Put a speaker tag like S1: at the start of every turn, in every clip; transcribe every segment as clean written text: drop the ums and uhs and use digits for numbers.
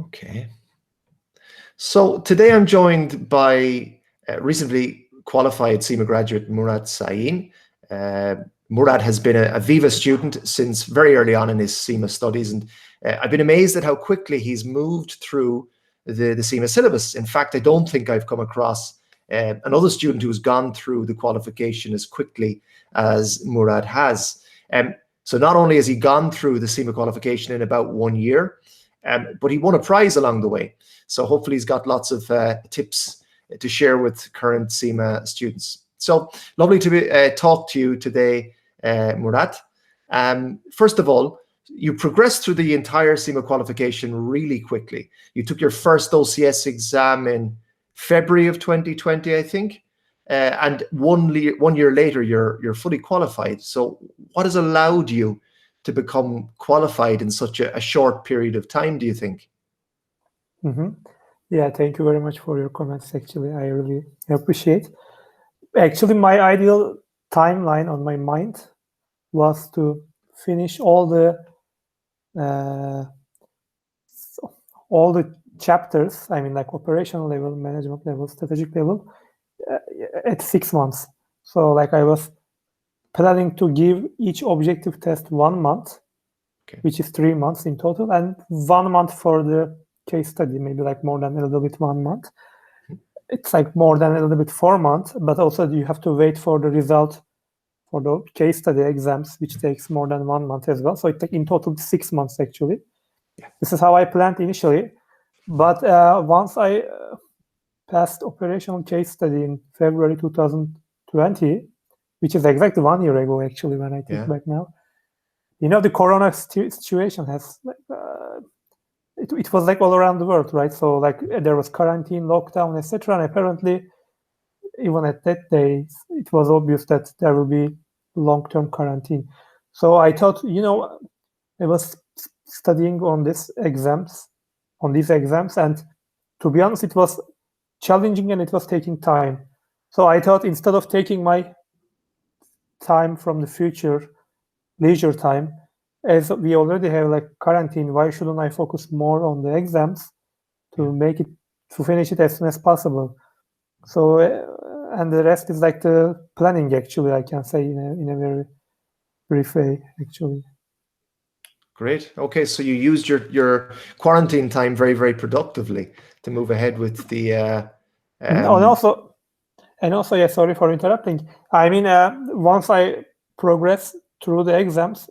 S1: Okay. So today I'm joined by recently qualified CIMA graduate Murat Sayin. Murat has been a VIVA student since very early on in his CIMA studies, and I've been amazed at how quickly he's moved through the CIMA syllabus. In fact, I don't think I've come across another student who's gone through the qualification as quickly as Murat has. So not only has he gone through the CIMA qualification in about 1 year, but he won a prize along the way. So hopefully he's got lots of tips to share with current CIMA students. So lovely to talk to you today, Murat. First of all, you progressed through the entire CIMA qualification really quickly. You took your first OCS exam in February of 2020, I think, and one year later, you're fully qualified. So what has allowed you to become qualified in such a short period of time, do you think?
S2: Yeah, thank you very much for your comments. Actually, I really appreciate. Actually, my ideal timeline on my mind was to finish all the chapters. I mean, like operational level, management level, strategic level, at 6 months. So, like, I was planning to give each objective test 1 month, which is 3 months in total, and 1 month for the case study, maybe like more than a little bit 1 month. It's like more than a little bit 4 months, but also you have to wait for the result for the case study exams, which takes more than 1 month as well. So it takes in total 6 months actually. This is how I planned initially. But once I passed operational case study in February 2020, which is exactly 1 year ago actually when I think back now, you know, the corona situation has it was like all around the world, right? So like there was quarantine, lockdown, etc. And apparently, even at that day, it was obvious that there will be long-term quarantine. So I thought, you know, I was studying on these exams, and to be honest, it was challenging and it was taking time. So I thought instead of taking my time from the future, leisure time, as we already have like quarantine, why shouldn't I focus more on the exams to make it, to finish it as soon as possible? So, and the rest is like the planning actually, I can say in a very brief way actually.
S1: Great. Okay, so you used your quarantine time very, very productively to move ahead with the.
S2: And also, yeah, sorry for interrupting. I mean, once I progress through the exams,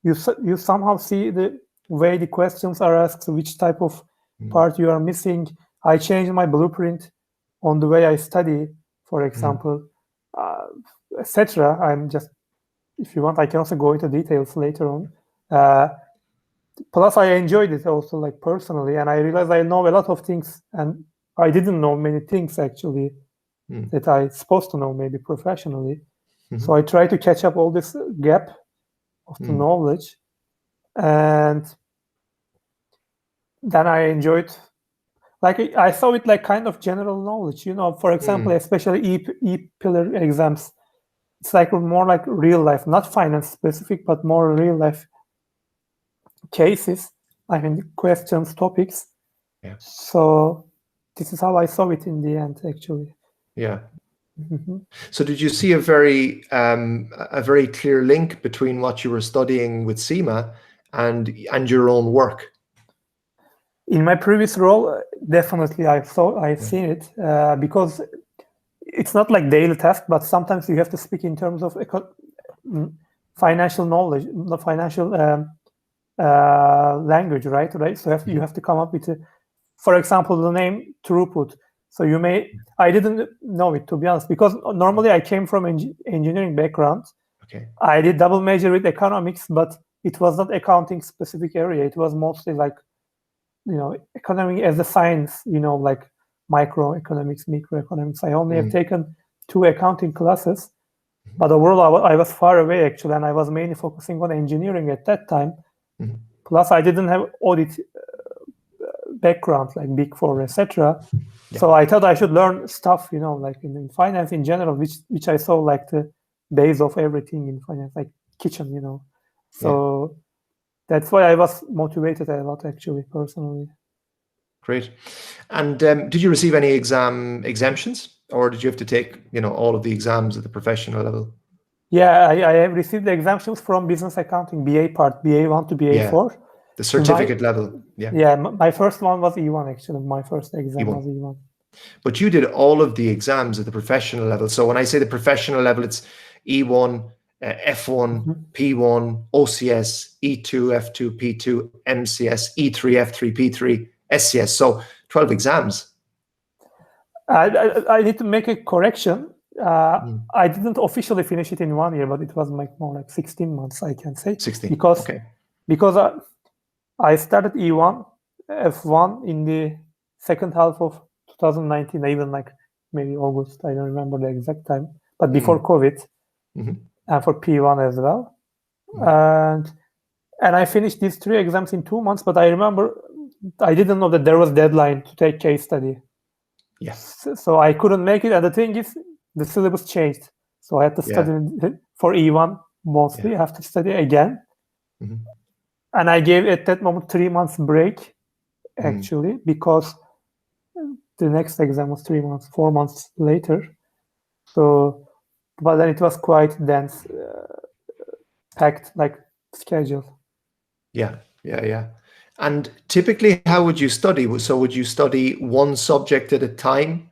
S2: you somehow see the way the questions are asked, which type of part you are missing. I changed my blueprint on the way I study, for example, etc. I'm just, if you want, I can also go into details later on. Plus, I enjoyed it also, like personally, and I realized I know a lot of things, and I didn't know many things actually that I supposed to know maybe professionally. So I try to catch up all this gap of the knowledge, and then I enjoyed, like I saw it like kind of general knowledge, you know, for example, especially E-pillar exams. It's like more like real life, not finance specific, but more real life cases. I mean, questions, topics.
S1: Yeah.
S2: So this is how I saw it in the end, actually.
S1: Yeah. So did you see a very clear link between what you were studying with CIMA and your own work?
S2: In my previous role, definitely I've seen it because it's not like daily task, but sometimes you have to speak in terms of financial knowledge, the financial language, right? So you have to come up with, for example, the name throughput. So I didn't know it, to be honest, because normally I came from engineering background.
S1: Okay.
S2: I did double major with economics, but it was not accounting specific area. It was mostly like, you know, economy as a science, you know, like microeconomics, microeconomics. I only have taken 2 accounting classes, but overall I was far away actually, and I was mainly focusing on engineering at that time. Plus I didn't have audit background like Big Four, etc. So I thought I should learn stuff, you know, like in finance in general, which I saw like the base of everything in finance, like kitchen, you know. So that's why I was motivated a lot, actually, personally.
S1: Great. And did you receive any exam exemptions, or did you have to take, all of the exams at the professional level?
S2: Yeah, I have received the exemptions from business accounting, BA part, BA1 to BA4.
S1: The certificate level.
S2: Yeah, my first one was E1, actually. My first exam was E1.
S1: But you did all of the exams at the professional level. So when I say the professional level, it's E1, F1, P1, OCS, E2, F2, P2, MCS, E3, F3, P3, SCS. So 12 exams.
S2: I need to make a correction. I didn't officially finish it in 1 year, but it was more like 16 months, I can say.
S1: 16,
S2: because I started E1, F1 in the second half of 2019, even like maybe August, I don't remember the exact time, but before COVID, and for P1 as well. And I finished these 3 exams in 2 months, but I remember I didn't know that there was a deadline to take case study.
S1: Yes.
S2: So I couldn't make it, and the thing is, the syllabus changed. So I had to study for E1 mostly. I have to study again. And I gave at that moment 3 months break, actually, because the next exam was 4 months later. So, but then it was quite dense, packed like schedule.
S1: Yeah. And typically, how would you study? So would you study one subject at a time?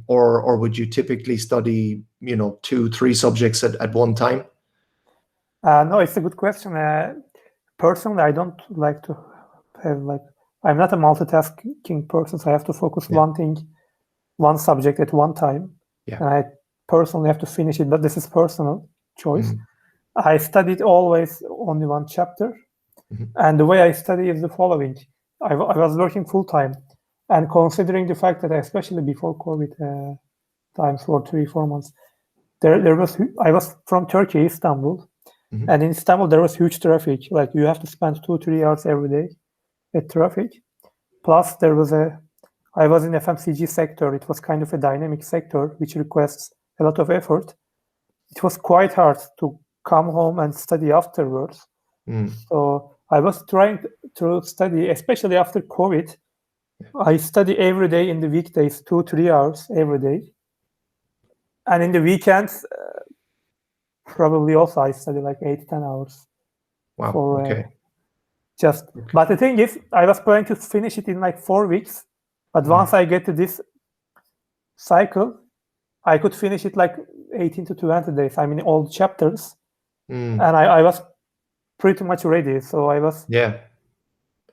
S1: Or would you typically study, 2, 3 subjects at one time?
S2: No, it's a good question. Personally, I don't like to have I'm not a multitasking person, so I have to focus one subject at one time. And I personally have to finish it, but this is personal choice. I studied always only one chapter. And the way I study is the following. I was working full time, and considering the fact that especially before COVID times for 3-4 months, I was from Turkey, Istanbul, and in Istanbul there was huge traffic. Like you have to spend 2-3 hours every day at traffic. Plus I was in FMCG sector. It was kind of a dynamic sector which requests a lot of effort. It was quite hard to come home and study afterwards. So I was trying to study, especially after COVID. I study every day in the weekdays, 2-3 hours every day. And in the weekends, probably also I study like 8-10 hours.
S1: Wow,
S2: But the thing is, I was planning to finish it in like 4 weeks. But once I get to this cycle, I could finish it like 18 to 20 days. I mean, all the chapters. And I was pretty much ready. So I was...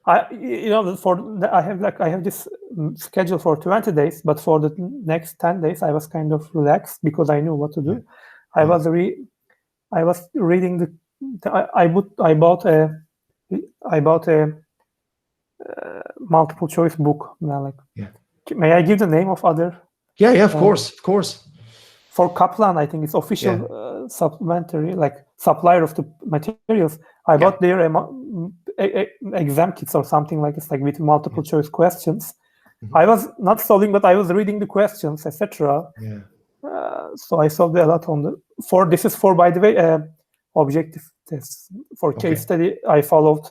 S2: I have this schedule for 20 days, but for the next 10 days, I was kind of relaxed because I knew what to do. I was reading I bought a multiple choice book. May I give the name of other?
S1: Yeah, of course.
S2: For Kaplan, I think it's official supplementary, like supplier of the materials. I bought their exam kits or something like this, like with multiple choice questions. I was not solving, but I was reading the questions, etc. So I solved a lot on this is for, by the way, objective tests. For case study, I followed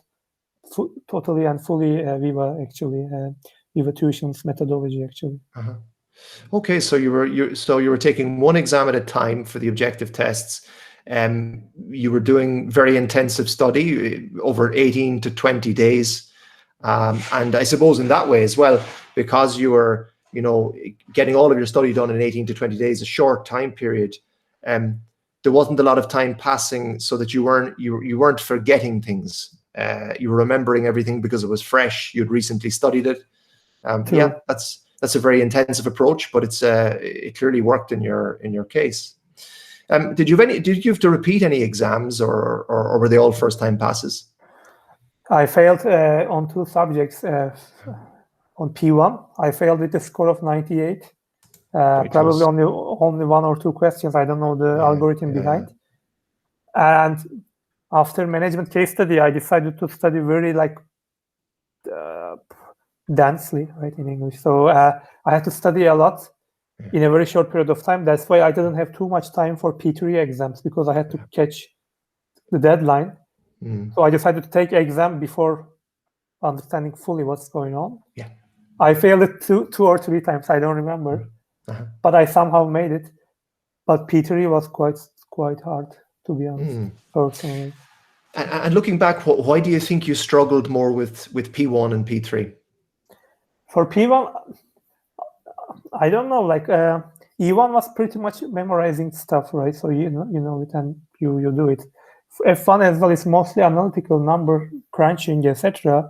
S2: totally and fully VIVA, actually, VIVA Tuition's methodology, actually.
S1: Okay, so you were taking one exam at a time for the objective tests. You were doing very intensive study over 18 to 20 days. And I suppose in that way as well, because you were, getting all of your study done in 18 to 20 days, a short time period, there wasn't a lot of time passing so that you weren't forgetting things. You were remembering everything because it was fresh. You'd recently studied it. That's a very intensive approach, but it clearly worked in your case. Did you have to repeat any exams, or were they all first-time passes? I
S2: failed on 2 subjects. On P1, I failed with a score of 98. Probably only 1 or 2 questions. I don't know the algorithm behind. And after management case study, I decided to study very densely, right, in English. So I had to study a lot in a very short period of time. That's why I didn't have too much time for P3 exams, because I had to catch the deadline.
S1: Mm.
S2: So I decided to take exam before understanding fully what's going on.
S1: Yeah.
S2: I failed it two or three times. I don't remember, but I somehow made it. But P3 was quite hard, to be honest, personally.
S1: And looking back, why do you think you struggled more with P1 and P3?
S2: For P1, I don't know. Like E1 was pretty much memorizing stuff, right? So you know it and you do it. F1 as well is mostly analytical, number crunching, etc.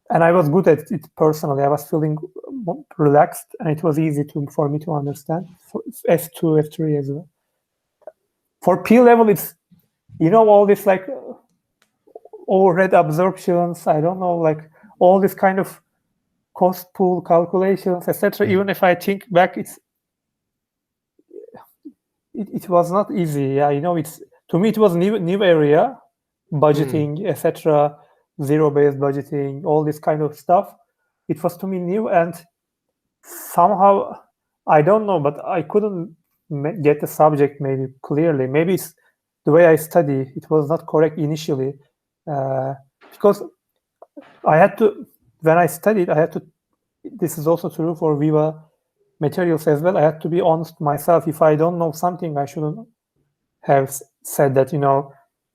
S2: And I was good at it personally. I was feeling relaxed, and it was easy for me to understand. For F2, F3 as well. For P level, it's all this like overhead absorptions. I don't know, like all this kind of cost pool calculations, etc. Even if I think back, it was not easy. Yeah, it's to me it was new area, budgeting, etc. Zero-based budgeting, all this kind of stuff. It was to me new, and somehow I don't know, but I couldn't get the subject maybe clearly. Maybe it's the way I study. It was not correct initially, because I had to. When I studied, I had to. This is also true for VIVA materials as well. I had to be honest myself. If I don't know something, I shouldn't have said that.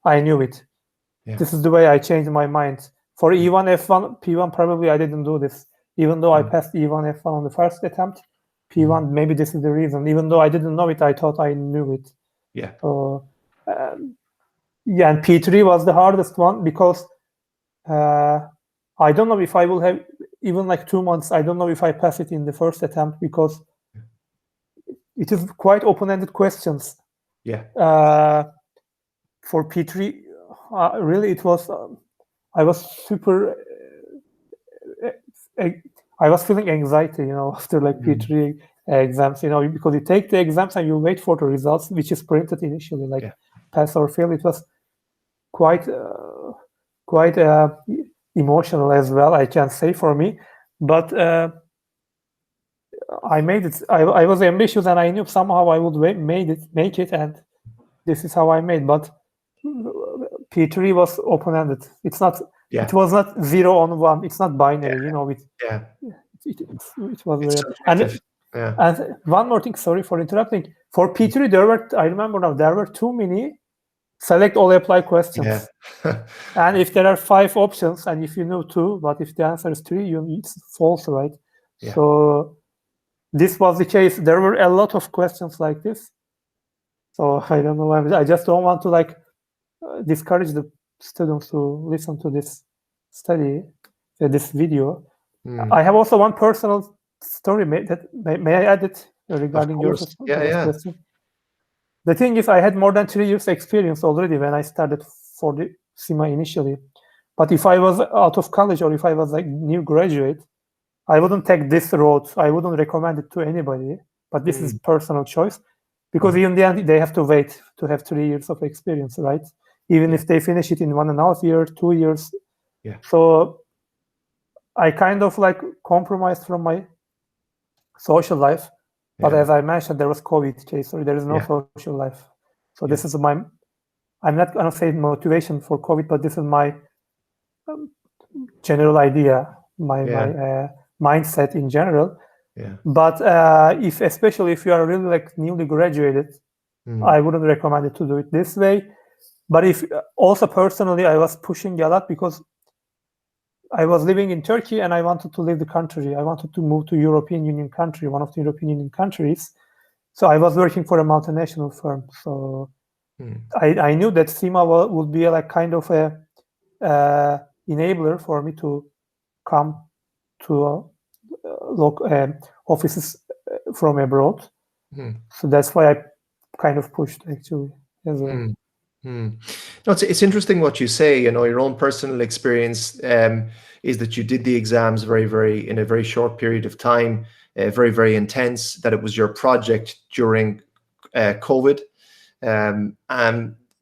S2: I knew it. Yeah. This is the way I changed my mind. For E1, F1, P1, probably I didn't do this. Even though I passed E1, F1 on the first attempt, P1, maybe this is the reason. Even though I didn't know it, I thought I knew it.
S1: Yeah.
S2: Yeah, and P3 was the hardest one because I don't know if I will have even like 2 months. I don't know if I pass it in the first attempt because it is quite open-ended questions.
S1: Yeah.
S2: For P3, really, it was. I was super. I was feeling anxiety, after like P3 exams, because you take the exams and you wait for the results, which is printed initially, like pass or fail. It was quite emotional as well, I can say, for me. But I made it. I was ambitious, and I knew somehow I would make it, and this is how I made. But P3 was open-ended. It's not. Yeah. It was not 0 on 1. It's not binary. It was very. And one more thing. Sorry for interrupting. For P3, I remember now there were too many select all apply questions. Yeah. And if there are 5 options, and if you know 2, but if the answer is 3, it's false, right? Yeah. So this was the case. There were a lot of questions like this. So I don't know. I just don't want to discourage the students to listen to this study, this video. I have also one personal story. May I add it regarding your question? The thing is, I had more than 3 years experience already when I started for the SIMA initially. But if I was out of college or if I was like new graduate, I wouldn't take this road. I wouldn't recommend it to anybody. But this is personal choice, because in the end they have to wait to have 3 years of experience, right? Even if they finish it in 1.5 years, 2 years. Yeah. So I kind of compromised from my social life. But as I mentioned, there was COVID case, so there is no social life. So this is I'm not going to say motivation for COVID, but this is my general idea, my mindset in general. Yeah. But especially if you are really newly graduated, I wouldn't recommend it to do it this way. But if also personally, I was pushing a lot because I was living in Turkey and I wanted to leave the country. I wanted to move to European Union country, one of the European Union countries. So I was working for a multinational firm. So I knew that SIMA would be kind of a enabler for me to come to offices from abroad. So that's why I kind of pushed actually as well.
S1: No, it's interesting what you say. Your own personal experience is that you did the exams in a very short period of time, very, very intense, that it was your project during COVID,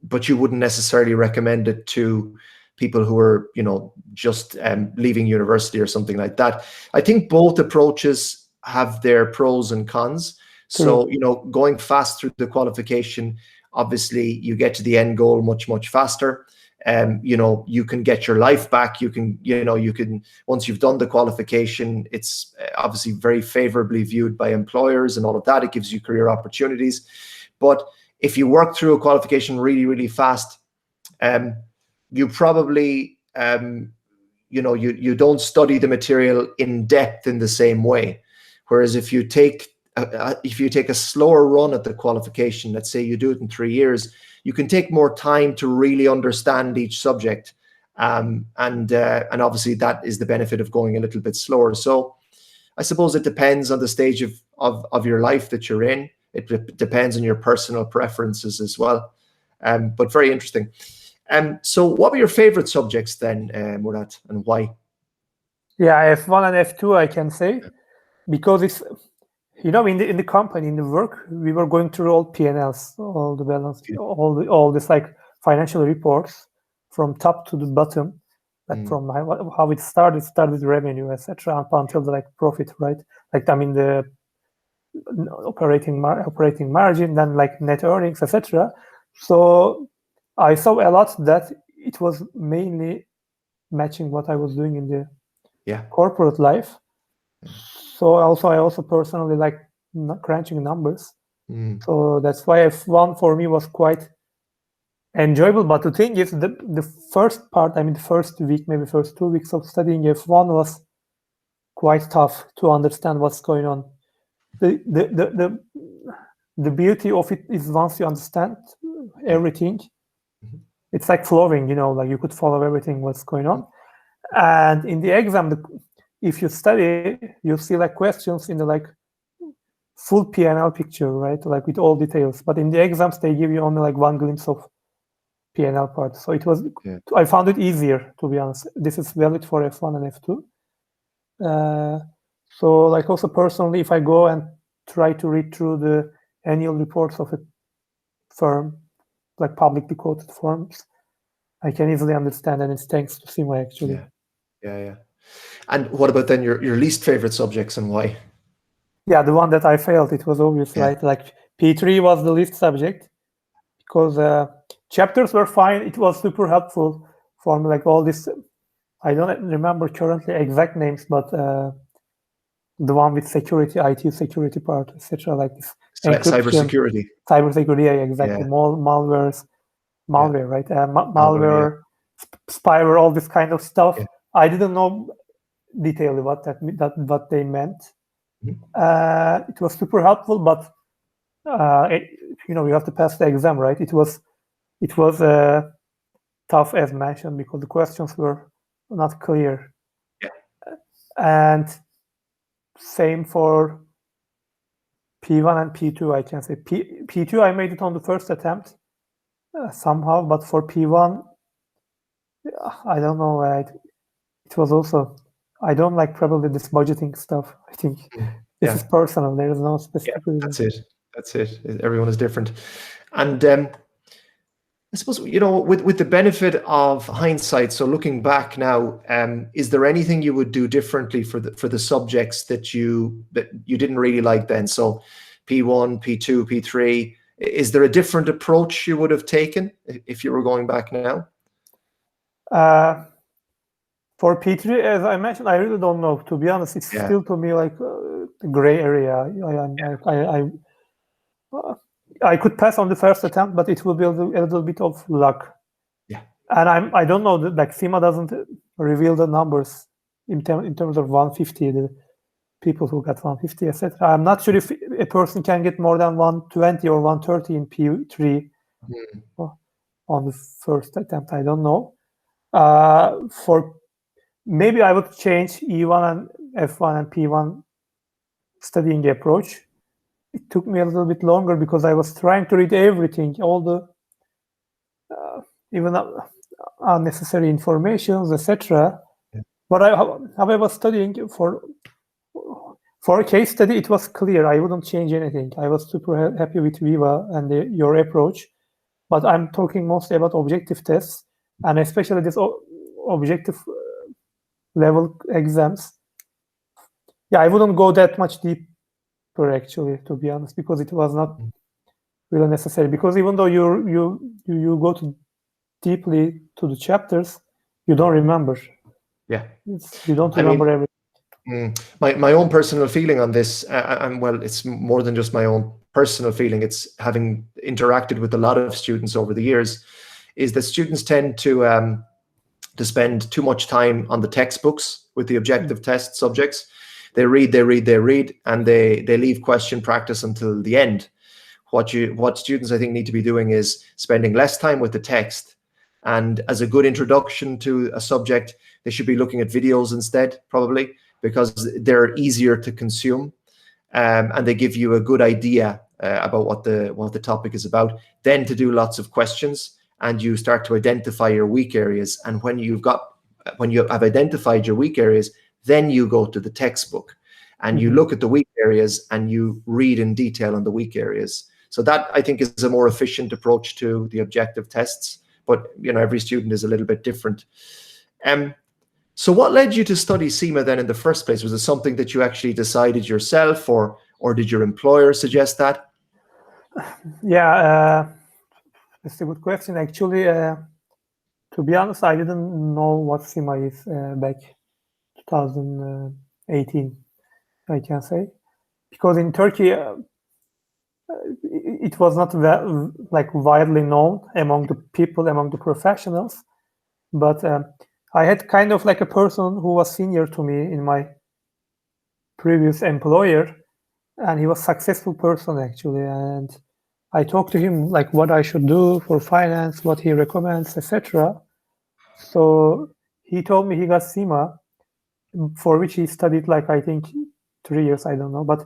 S1: but you wouldn't necessarily recommend it to people who are, just leaving university or something like that. I think both approaches have their pros and cons. So, going fast through the qualification, Obviously, you get to the end goal much faster. You can get your life back. You can once you've done the qualification, it's obviously very favorably viewed by employers and all of that. It gives you career opportunities. But if you work through a qualification really fast, you probably you don't study the material in depth in the same way. Whereas if you take a slower run at the qualification, let's say you do it in 3 years, you can take more time to really understand each subject. And obviously that is the benefit of going a little bit slower. So I suppose it depends on the stage of your life that you're in. It depends on your personal preferences as well. But very interesting. So what were your favorite subjects then, Murat, and why?
S2: Yeah, F1 and F2, I can say, because it's, in the company, in the work, we were going through all P&Ls, all the balance, all this like financial reports from top to the bottom, like from how it started with revenue, etc., up until the like profit, right? Like the operating margin, then like net earnings, etc. So I saw a lot that it was mainly matching what I was doing in the corporate life. So I also personally like crunching numbers. So that's why F1 for me was quite enjoyable. But the thing is, the first part, the first week, maybe first 2 weeks of studying F1 was quite tough to understand what's going on. The beauty of it is once you understand everything, it's like flowing, like you could follow everything what's going on. And in the exam, if you study, you see like questions in the like full P&L picture, right? Like with all details. But in the exams, they give you only like one glimpse of P&L part. So it was, I found it easier, to be honest. This is valid for F1 and F2. So like also personally, if I go and try to read through the annual reports of a firm, like publicly quoted firms, I can easily understand, and it's thanks to CIMA actually.
S1: Yeah. And what about then your least favorite subjects and why?
S2: Yeah, the one that I failed, it was obvious, right? Like P3 was the least subject because chapters were fine. It was super helpful for me, like all this. I don't remember currently exact names, but the one with security, IT security part, etc. Like this
S1: cybersecurity.
S2: Cybersecurity, yeah, exactly. Malware, right? Malware, spyware, all this kind of stuff. I didn't know detailedly what they meant. It was super helpful, but you have to pass the exam, right? It was tough as mentioned because the questions were not clear. And same for P1 and P2, I can say. P2, I made it on the first attempt somehow, but for P1, I don't know. It was also, I don't like probably this budgeting stuff. I think this is personal. There is no specific reason.
S1: That's it. Everyone is different. And I suppose, with the benefit of hindsight, so looking back now, is there anything you would do differently for the subjects that you didn't really like then? So P1, P2, P3, is there a different approach you would have taken if you were going back now?
S2: For P3, as I mentioned, I really don't know. To be honest, it's still to me like a gray area. I could pass on the first attempt, but it will be a little bit of luck. And I don't know, like CIMA doesn't reveal the numbers in terms of 150, the people who got 150, etc. I'm not sure if a person can get more than 120 or 130 in P3 on the first attempt. I don't know. For maybe I would change E1 and F1 and P1 studying approach. It took me a little bit longer because I was trying to read everything, all the even unnecessary informations, etc. But how I was studying for a case study, it was clear. I wouldn't change anything. I was super happy with VIVA and your approach. But I'm talking mostly about objective tests, and especially this objective level exams. Yeah, I wouldn't go that much deeper actually, to be honest, because it was not really necessary, because even though you go to deeply to the chapters, you don't remember.
S1: Yeah.
S2: You don't remember everything.
S1: My own personal feeling on this, and well, it's more than just my own personal feeling. It's having interacted with a lot of students over the years, is that students tend to spend too much time on the textbooks with the objective test subjects. They read, and they leave question practice until the end. What students, I think, need to be doing is spending less time with the text, and as a good introduction to a subject, they should be looking at videos instead, probably, because they're easier to consume, and they give you a good idea about what the topic is about. Then to do lots of questions, and you start to identify your weak areas. And when you have identified your weak areas, then you go to the textbook and you look at the weak areas and you read in detail on the weak areas. So that, I think, is a more efficient approach to the objective tests. But every student is a little bit different. So what led you to study CIMA then in the first place? Was it something that you actually decided yourself, or did your employer suggest that?
S2: Yeah, that's a good question. Actually, to be honest, I didn't know what CIMA is back 2018, I can say, because in Turkey, it was not widely known among the people, among the professionals. But I had kind of like a person who was senior to me in my previous employer, and he was a successful person actually. And I talked to him like what I should do for finance, what he recommends, etc. So he told me he got CIMA, for which he studied like, I think, 3 years, I don't know. But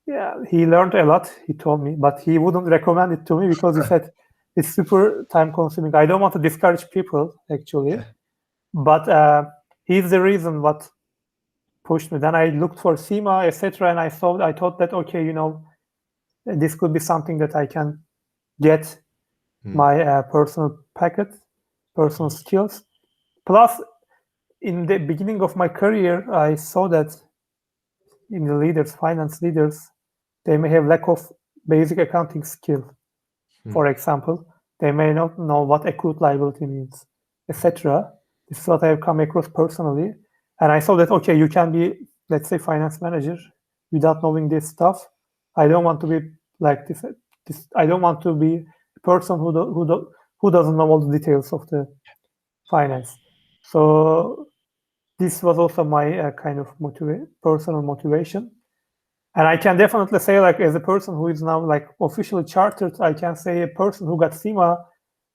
S2: yeah, he learned a lot, he told me, but he wouldn't recommend it to me because he said it's super time consuming. I don't want to discourage people actually, but he's the reason what pushed me. Then I looked for CIMA, etc. And I thought that, okay, this could be something that I can get my personal packet, personal skills. Plus, in the beginning of my career, I saw that in the leaders, finance leaders, they may have lack of basic accounting skill. For example, they may not know what accrued liability means, etc. This is what I have come across personally. And I saw that, okay, you can be, let's say, finance manager without knowing this stuff. I don't want to be like this. I don't want to be a person who doesn't know all the details of the finance. So this was also my kind of personal motivation. And I can definitely say, like, as a person who is now like officially chartered, I can say a person who got CIMA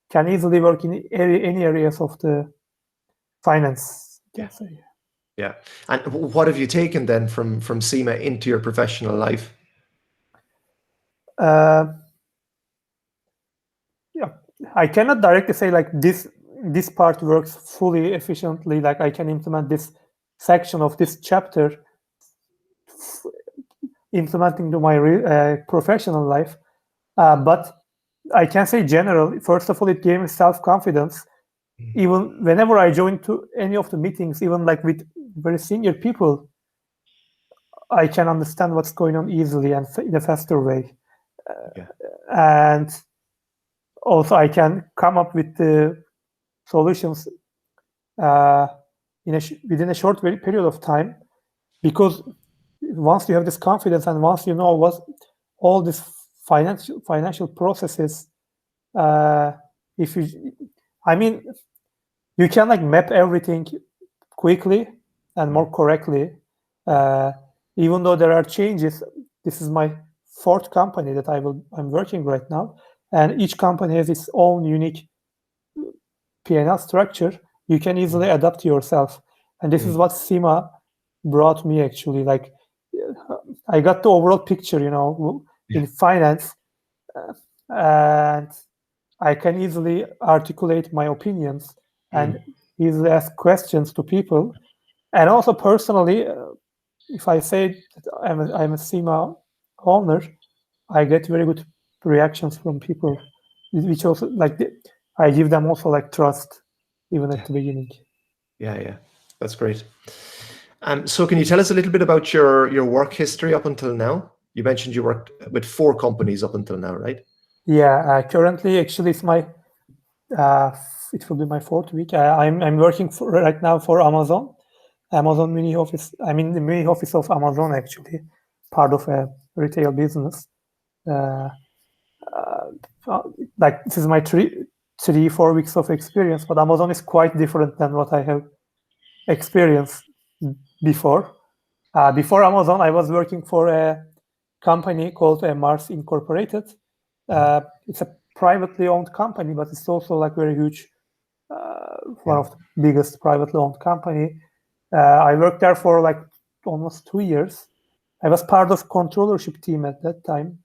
S2: can easily work in any areas of the finance. I can say.
S1: Yeah. And what have you taken then from CIMA into your professional life?
S2: Yeah, I cannot directly say like this part works fully efficiently. Like I can implement this section of this chapter implementing to my professional life, but I can say general. First of all, it gave me self-confidence. Even whenever I join to any of the meetings, even like with very senior people, I can understand what's going on easily and in a faster way. And also I can come up with the solutions within a short period of time, because once you have this confidence and once you know what all these financial processes, you can like map everything quickly and more correctly. Even though there are changes, this is my 4th company that I'm working right now, and each company has its own unique P&L structure. You can easily adapt to yourself, and this is what CIMA brought me actually. Like I got the overall picture, in finance, and I can easily articulate my opinions and easily ask questions to people. And also personally, if I say that I'm a CIMA owner, I get very good reactions from people, which also I give them also like trust even at the beginning.
S1: Yeah, that's great. So can you tell us a little bit about your work history up until now? You mentioned you worked with 4 companies up until now, right?
S2: Yeah, currently, actually, it's my it will be my 4th week. I'm working right now for Amazon Munich office. I'm in the Munich office of Amazon, actually, part of a retail business. Like this is my 4 weeks of experience, but Amazon is quite different than what I have experienced before. Before Amazon, I was working for a company called Mars Incorporated. It's a privately owned company, but it's also like very huge, one of the biggest privately owned company. I worked there for like almost 2 years. I was part of controllership team at that time,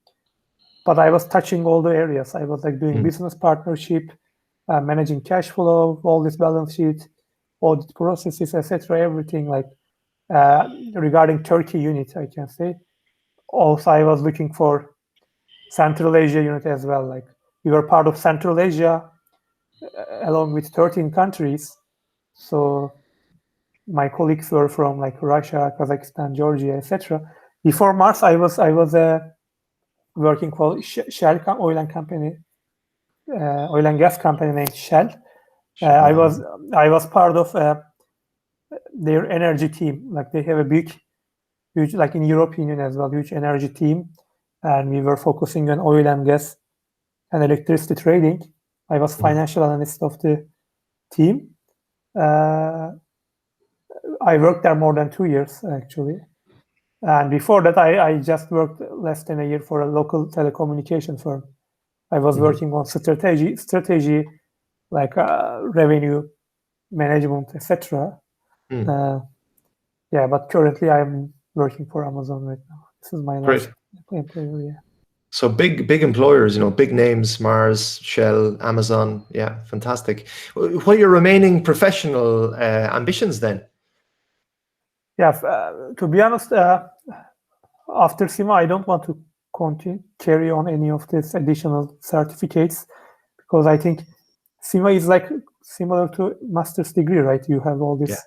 S2: but I was touching all the areas. I was like doing business partnership, managing cash flow, all this balance sheet, audit processes, etc. Everything like regarding Turkey unit, I can say. Also, I was looking for Central Asia unit as well. Like we were part of Central Asia along with 13 countries. So my colleagues were from like Russia, Kazakhstan, Georgia, etc. Before Mars, I was working for Shell oil and company, oil and gas company named Shell. I was part of their energy team. Like they have a huge, like in European Union as well, huge energy team, and we were focusing on oil and gas and electricity trading. I was financial analyst of the team. I worked there more than 2 years actually, and before that, I just worked less than a year for a local telecommunication firm. I was working on strategy, like revenue management, etc. Yeah, but currently I'm working for Amazon right now. This is my last employer. Yeah.
S1: So big employers, big names: Mars, Shell, Amazon. Yeah, fantastic. What are your remaining professional ambitions then?
S2: Yeah, to be honest, after CIMA, I don't want to carry on any of these additional certificates because I think CIMA is like similar to master's degree, right? You have all this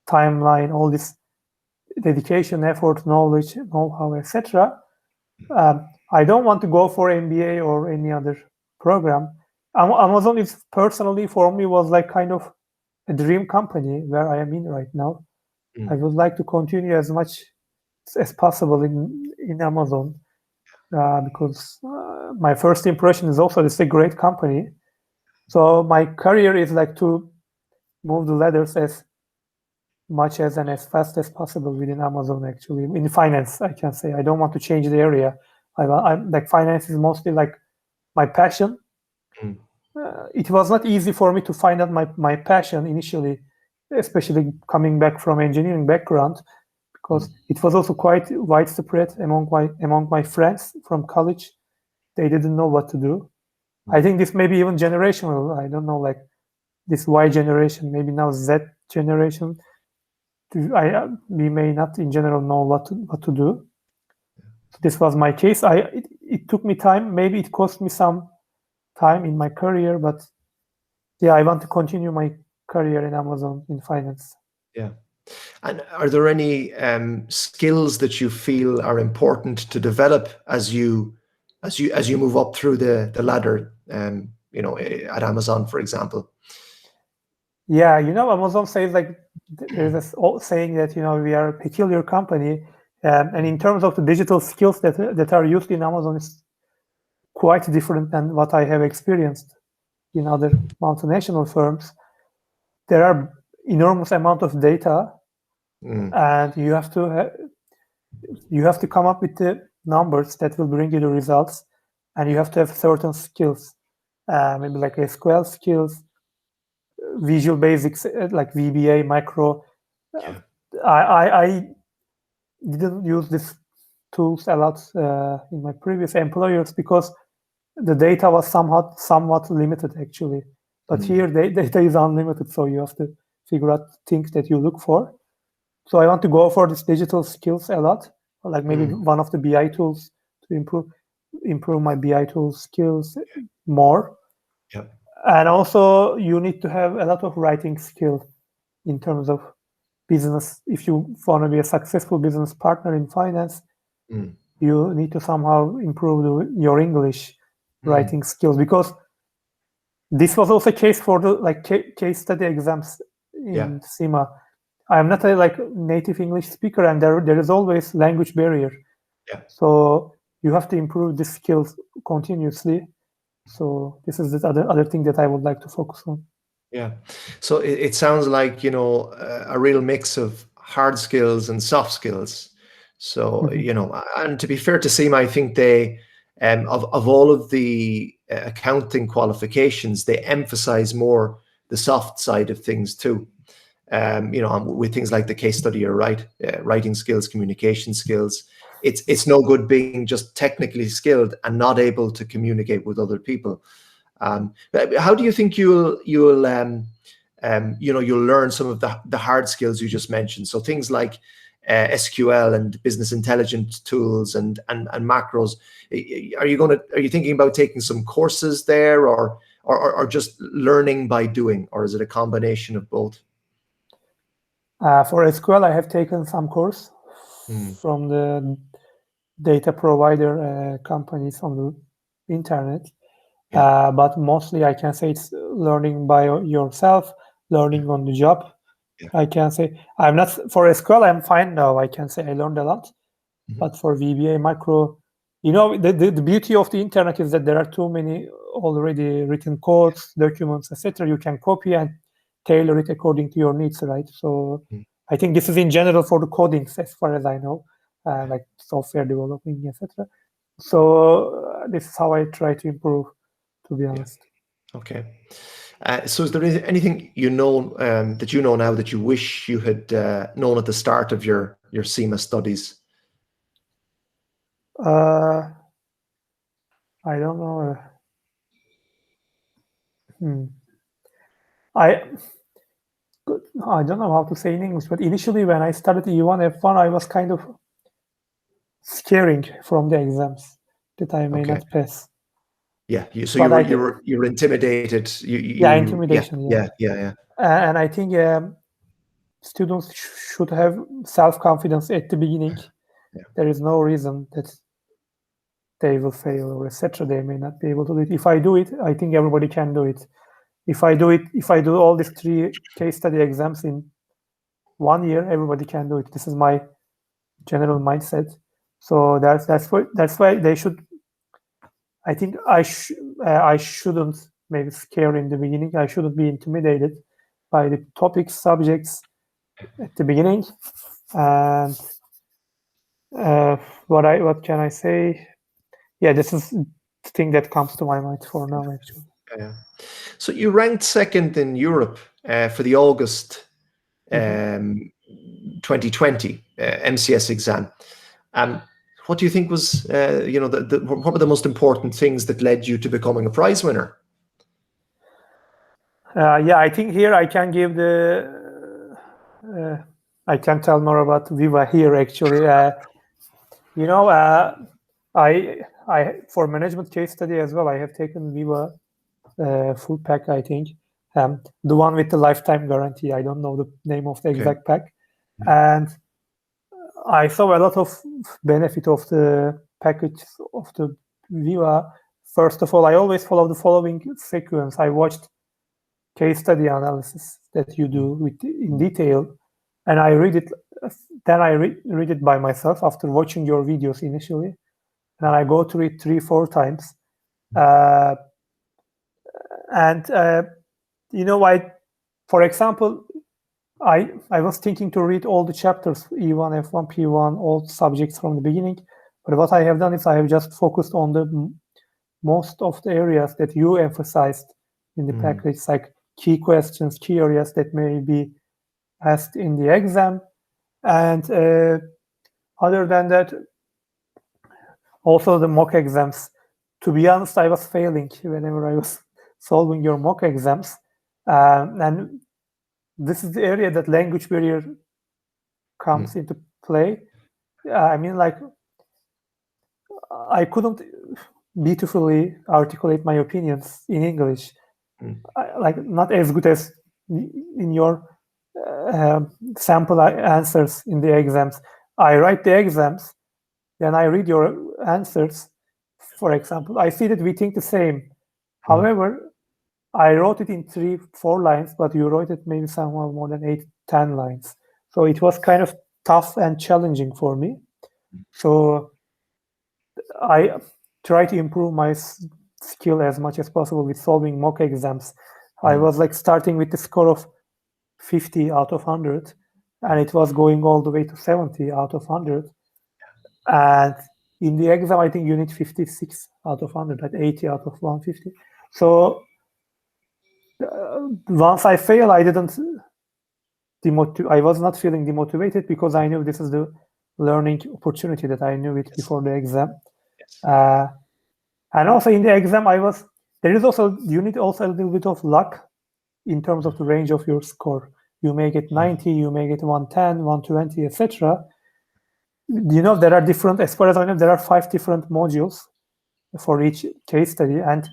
S2: timeline, all this dedication, effort, knowledge, know-how, etc. I don't want to go for MBA or any other program. Amazon is personally for me was like kind of a dream company where I am in right now. I would like to continue as much as possible in Amazon because my first impression is also it's a great company. So my career is like to move the ladders as much as and as fast as possible within Amazon. Actually, in finance, I can say I don't want to change the area. I'm like finance is mostly like my passion. It was not easy for me to find out my passion initially, especially coming back from engineering background, because it was also quite widespread among my friends from college. They didn't know what to do. I think this may be even generational. I don't know, like this Y generation, maybe now Z generation. We may not in general know what to do. So this was my case. It took me time. Maybe it cost me some time in my career, but yeah, I want to continue my career in Amazon in finance.
S1: Yeah. And are there any skills that you feel are important to develop as you move up through the ladder? At Amazon, for example.
S2: Yeah, Amazon says like there's a saying that we are a peculiar company, and in terms of the digital skills that are used in Amazon is quite different than what I have experienced in other multinational firms. There are enormous amount of data, and you have to come up with the numbers that will bring you the results, and you have to have certain skills, maybe like SQL skills, Visual Basics like VBA, Macro. I didn't use these tools a lot in my previous employers because the data was somewhat limited actually. But here data is unlimited, so you have to figure out things that you look for. So I want to go for these digital skills a lot, like maybe one of the BI tools to improve my BI tool skills more.
S1: Yep.
S2: And also you need to have a lot of writing skill in terms of business. If you want to be a successful business partner in finance, you need to somehow improve your English writing skills, because this was also case for the case study exams in CIMA. I'm not a native English speaker, and there is always language barrier. So you have to improve the skills continuously. So this is the other thing that I would like to focus on.
S1: Yeah. So it sounds like, a real mix of hard skills and soft skills. So, and to be fair to CIMA, I think they, of all of the accounting qualifications, they emphasize more the soft side of things too. With things like the case study, you're right, writing skills, communication skills. It's no good being just technically skilled and not able to communicate with other people. How do you think you'll learn some of the hard skills you just mentioned? So things like SQL and business intelligence tools and macros. Are you thinking about taking some courses there, or just learning by doing, or is it a combination of both?
S2: For SQL, I have taken some course from the data provider companies on the internet. But mostly I can say it's learning by yourself, learning on the job. I can say I'm not, for SQL, I'm fine now. I can say I learned a lot. But for VBA macro, the beauty of the internet is that there are too many already written codes, documents, etc. You can copy and tailor it according to your needs, right? So I think this is in general for the codings, as far as I know, like software developing, etc. So this is how I try to improve, to be honest.
S1: Okay. So is there anything that you know now that you wish you had known at the start of your CIMA studies?
S2: I don't know. I don't know how to say in English, but initially when I started E1, F1, I was kind of scaring from the exams that I may not pass.
S1: Yeah, so you were intimidated.
S2: Intimidation.
S1: Yeah.
S2: And I think students should have self-confidence at the beginning. There is no reason that they will fail or etc. They may not be able to do it. If I do it, I think everybody can do it. If I do all these 3 case study exams in 1 year, everybody can do it. This is my general mindset. So that's why they should. I think I shouldn't maybe scare in the beginning. I shouldn't be intimidated by the topics, subjects at the beginning. And what can I say? Yeah, this is the thing that comes to my mind for now, actually.
S1: Yeah. So you ranked second in Europe for the August 2020 MCS exam. What do you think was, what were the most important things that led you to becoming a prize winner?
S2: I think here I can give I can tell more about VIVA here, actually. I for management case study as well, I have taken VIVA full pack, I think. The one with the lifetime guarantee. I don't know the name of the exact pack. And I saw a lot of benefit of the package of the VIVA. First of all, I always follow the following sequence. I watched case study analysis that you do in detail, and I read it. Then I read it by myself after watching your videos initially, and I go through it 3-4 times. For example, I was thinking to read all the chapters, E1, F1, P1, all subjects from the beginning. But what I have done is I have just focused on the most of the areas that you emphasized in the package, like key questions, key areas that may be asked in the exam. And other than that, also the mock exams. To be honest, I was failing whenever I was solving your mock exams. And this is the area that language barrier comes into play. I mean, like, I couldn't beautifully articulate my opinions in English. Not as good as in your sample answers in the exams. I write the exams, then I read your answers for example, I see that we think the same. However, I wrote it in 3-4 lines, but you wrote it maybe somewhere more than 8-10 lines. So it was kind of tough and challenging for me. So I try to improve my skill as much as possible with solving mock exams. I was like starting with the score of 50 out of 100, and it was going all the way to 70 out of 100. And in the exam, I think you need 56 out of 100, like 80 out of 150. So once I fail, I didn't I was not feeling demotivated because I knew this is the learning opportunity that I knew it before the exam. And also in the exam, you need also a little bit of luck in terms of the range of your score. You may get 90, you may get 110, 120, etc. There are different, as far as I know, there are 5 different modules for each case study. And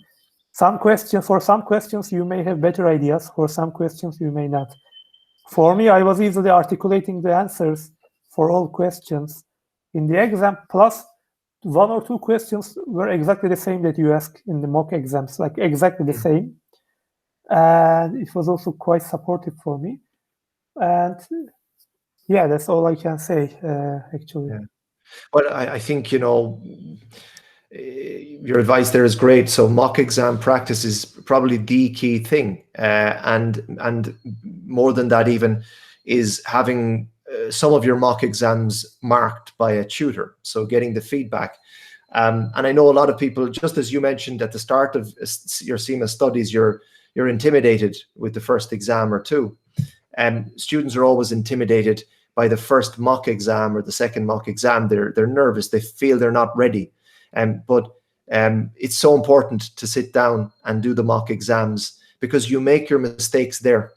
S2: for some questions, you may have better ideas. For some questions, you may not. For me, I was easily articulating the answers for all questions in the exam, plus 1 or 2 questions were exactly the same that you asked in the mock exams, like exactly the same. And it was also quite supportive for me. And yeah, that's all I can say, actually.
S1: Yeah. Well, I think, your advice there is great. So mock exam practice is probably the key thing. And more than that even is having some of your mock exams marked by a tutor. So getting the feedback. And I know a lot of people, just as you mentioned at the start of your CIMA studies, you're intimidated with the first exam or two. Students are always intimidated by the first mock exam or the second mock exam. They're nervous. They feel they're not ready. But it's so important to sit down and do the mock exams because you make your mistakes there.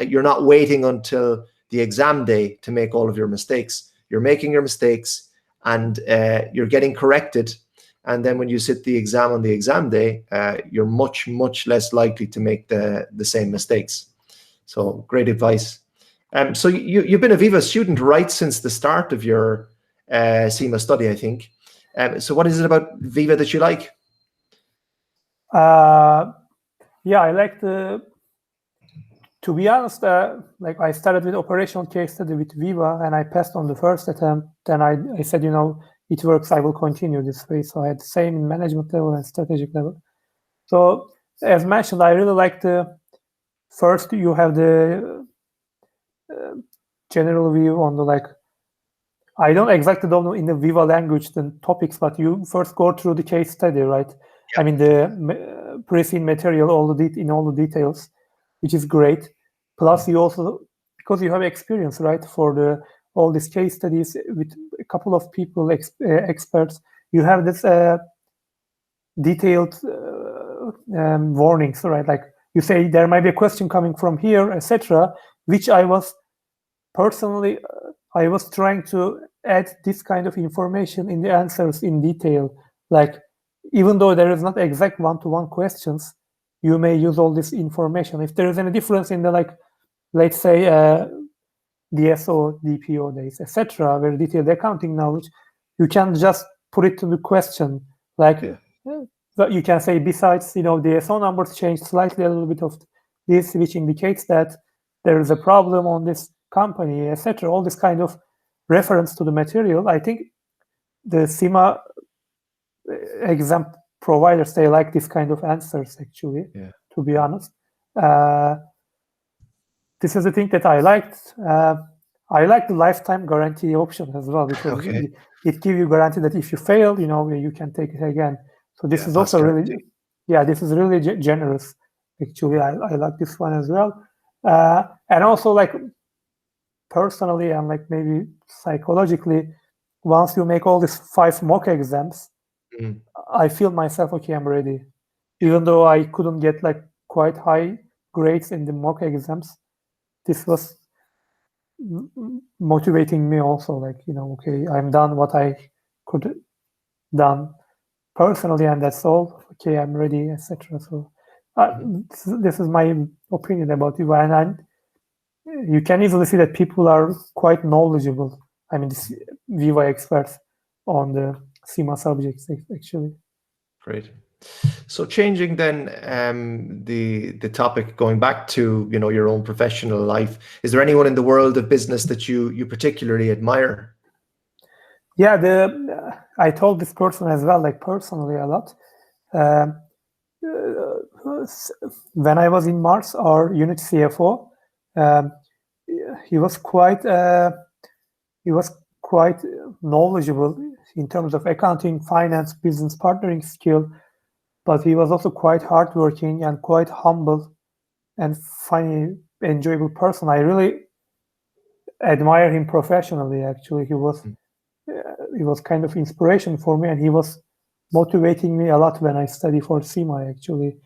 S1: You're not waiting until the exam day to make all of your mistakes. You're making your mistakes and you're getting corrected. And then when you sit the exam on the exam day, you're much, much less likely to make the same mistakes. So great advice. So you've been a VIVA student right since the start of your CIMA study, I think. So what is it about VIVA that you like?
S2: Yeah, I like to be honest, like I started with operational case study with VIVA and I passed on the first attempt. Then I said, it works, I will continue this way. So I had the same in management level and strategic level. So as mentioned, I really like first you have the general view on I don't know in the VIVA language the topics, but you first go through the case study, right? Yeah. I mean the pre-seen material, all the details, which is great. Plus you also, because you have experience, right, for all these case studies with a couple of people, experts, you have this detailed warnings, right? Like you say there might be a question coming from here, etc., which I was personally, I was trying to add this kind of information in the answers in detail. Like, even though there is not exact one-to-one questions, you may use all this information. If there is any difference in the, let's say, DSO, DPO days, etc., very detailed accounting knowledge, you can just put it to the question. You can say, besides, DSO numbers changed slightly, a little bit of this, which indicates that there is a problem on this company, etc. All this kind of reference to the material. I think the CIMA exam providers, they like this kind of answers, actually, to be honest. This is the thing that I liked. I like the lifetime guarantee option as well, because it gives you guarantee that if you fail, you can take it again. So this is also really, this is really generous. Actually, I like this one as well. And also, personally and maybe psychologically, once you make all these 5 mock exams, I feel myself, okay, I'm ready. Even though I couldn't get quite high grades in the mock exams, this was motivating me also, okay, I'm done what I could done personally, and that's all. Okay, I'm ready, etc. So this is my opinion about you, and you can easily see that people are quite knowledgeable. I mean, this VIVA experts on the CIMA subjects, actually.
S1: Great. So changing then the topic, going back to your own professional life, is there anyone in the world of business that you particularly admire?
S2: Yeah, I told this person as well, like personally a lot. When I was in Mars, our unit CFO, he was quite knowledgeable in terms of accounting, finance, business partnering skill, but he was also quite hardworking and quite humble and funny, enjoyable person. I really admire him professionally. Actually, he was kind of inspiration for me, and he was motivating me a lot when I study for CIMA. Actually,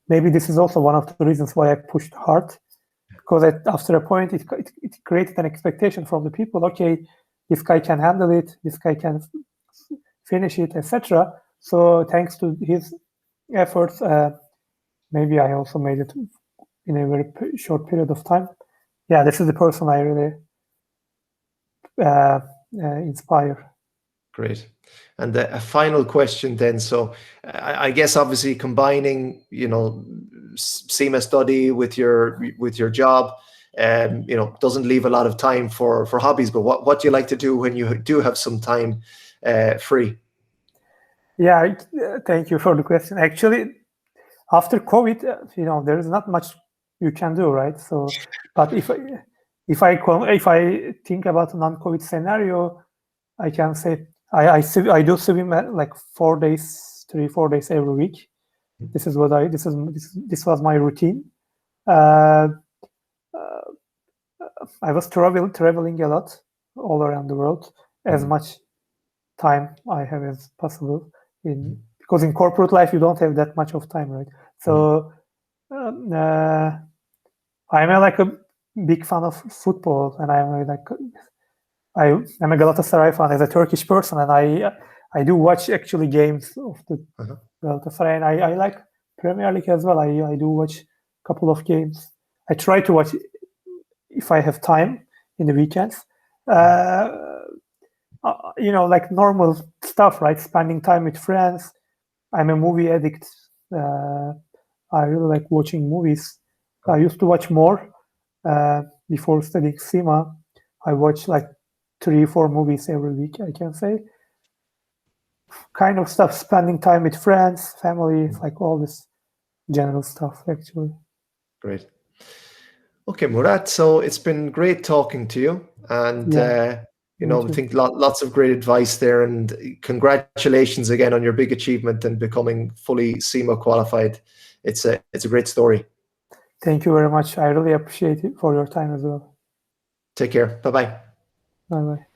S2: maybe this is also one of the reasons why I pushed hard, because after a point it created an expectation from the people. Okay, this guy can handle it. This guy can finish it, etc. So thanks to his efforts, maybe I also made it in a very short period of time. Yeah, this is the person I really inspire.
S1: Great. And a final question then. So I guess obviously combining, SIMA study with your job, doesn't leave a lot of time for hobbies. But what do you like to do when you do have some time free?
S2: Yeah, thank you for the question. Actually, after COVID, there is not much you can do, right? So, but if I think about a non-COVID scenario, I can say I do swim like 4 days, 3-4 days every week. This is what this was my routine. I was traveling a lot all around the world, as much time I have as possible, because in corporate life you don't have that much of time, right? So I'm like a big fan of football, and I'm a Galatasaray fan as a Turkish person, and I do watch actually games of the Galatasaray, and I like Premier League as well. I do watch a couple of games. I try to watch if I have time in the weekends. Like normal stuff, right? Spending time with friends. I'm a movie addict. I really like watching movies. I used to watch more before studying CIMA. I watch like 3-4 movies every week, I can say. Kind of stuff, spending time with friends, family, like all this general stuff, actually.
S1: Great. Okay, Murat. So it's been great talking to you, and I think lots of great advice there. And congratulations again on your big achievement and becoming fully CIMA qualified. It's a great story.
S2: Thank you very much. I really appreciate it for your time as well.
S1: Take care. Bye-bye.
S2: Bye-bye.